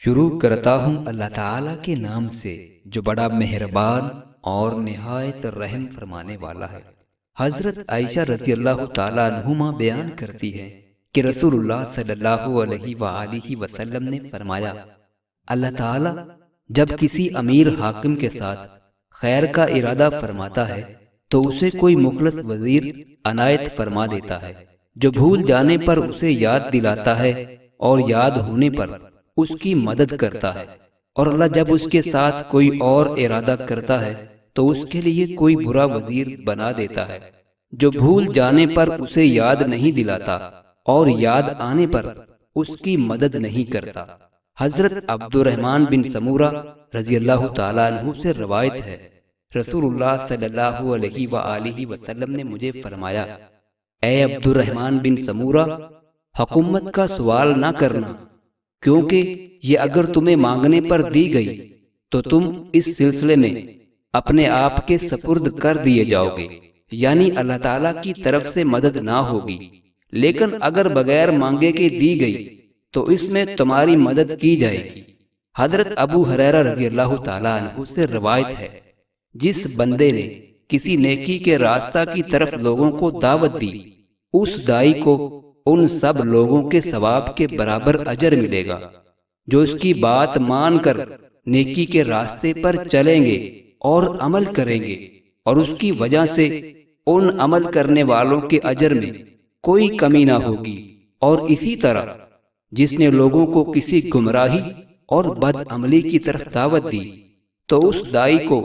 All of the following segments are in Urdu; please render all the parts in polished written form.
شروع کرتا ہوں اللہ تعالیٰ کے نام سے جو بڑا مہربان اور نہایت رحم فرمانے والا ہے۔ حضرت عائشہ رضی اللہ تعالیٰ عنہما بیان کرتی ہے کہ رسول اللہ صلی اللہ علیہ وآلہ وسلم نے فرمایا، اللہ تعالیٰ جب کسی امیر حاکم کے ساتھ خیر کا ارادہ فرماتا ہے تو اسے کوئی مخلص وزیر عنایت فرما دیتا ہے جو بھول جانے پر اسے یاد دلاتا ہے اور یاد ہونے پر اس کی مدد کرتا ہے، اور اللہ جب اس کے ساتھ کوئی اور ارادہ کرتا ہے تو اس کے لیے کوئی برا وزیر بنا دیتا ہے جو بھول جانے پر اسے یاد نہیں دلاتا اور یاد آنے پر اس کی مدد نہیں کرتا۔ حضرت عبد الرحمن بن سمورہ رضی اللہ تعالیٰ عنہ سے روایت ہے، رسول اللہ صلی اللہ علیہ وآلہ وسلم نے مجھے فرمایا، اے عبد الرحمن بن سمورہ، حکومت کا سوال نہ کرنا، کیونکہ یہ اگر تمہیں مانگنے پر دی گئی تو تم اس سلسلے میں اپنے آپ کے سپرد کر دیے جاؤ گے، یعنی اللہ تعالیٰ کی طرف سے مدد نہ ہوگی، لیکن اگر بغیر مانگے کے دی گئی تو اس میں تمہاری مدد کی جائے گی۔ حضرت ابو ہریرہ رضی اللہ تعالیٰ عنہ سے روایت ہے، جس بندے نے کسی نیکی کے راستہ کی طرف لوگوں کو دعوت دی، اس دائی کو ان سب لوگوں کے ثواب کے برابر اجر ملے گا جو اس کی بات مان کر نیکی کے راستے پر چلیں گے اور عمل کریں گے، اور اس کی وجہ سے ان عمل کرنے والوں کے اجر میں کوئی کمی نہ ہوگی۔ اور اسی طرح جس نے لوگوں کو کسی گمراہی اور بد عملی کی طرف دعوت دی تو اس دائی کو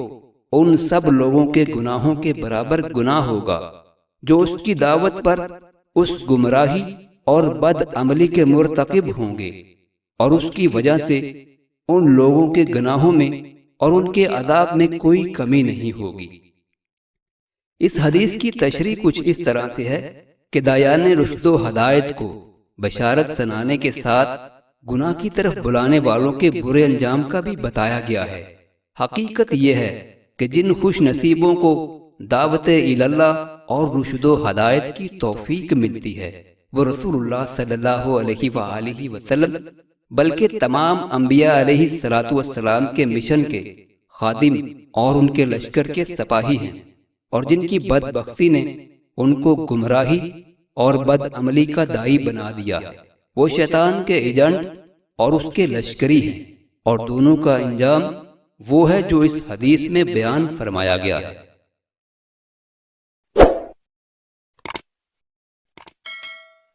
ان سب لوگوں کے گناہوں کے برابر گناہ ہوگا جو اس کی دعوت پر اس گمراہی اور بد عملی کے مرتکب ہوں گے، اور اس کی وجہ سے ان لوگوں کے گناہوں میں اور ان کے عذاب میں کوئی کمی نہیں ہوگی۔ اس حدیث کی تشریح کچھ اس طرح سے ہے کہ دایان رشد و ہدایت کو بشارت سنانے کے ساتھ گناہ کی طرف بلانے والوں کے برے انجام کا بھی بتایا گیا ہے۔ حقیقت یہ ہے کہ جن خوش نصیبوں کو دعوت اللہ اور رشد و ہدایت کی توفیق ملتی ہے وہ رسول اللہ صلی اللہ علیہ وآلہ وسلم بلکہ تمام انبیاء علیہ الصلوۃ والسلام کے مشن کے خادم اور ان کے لشکر کے سپاہی ہیں، اور جن کی بدبختی نے ان کو گمراہی اور بد عملی کا دائی بنا دیا ہے وہ شیطان کے ایجنٹ اور اس کے لشکری ہیں، اور دونوں کا انجام وہ ہے جو اس حدیث میں بیان فرمایا گیا ہے۔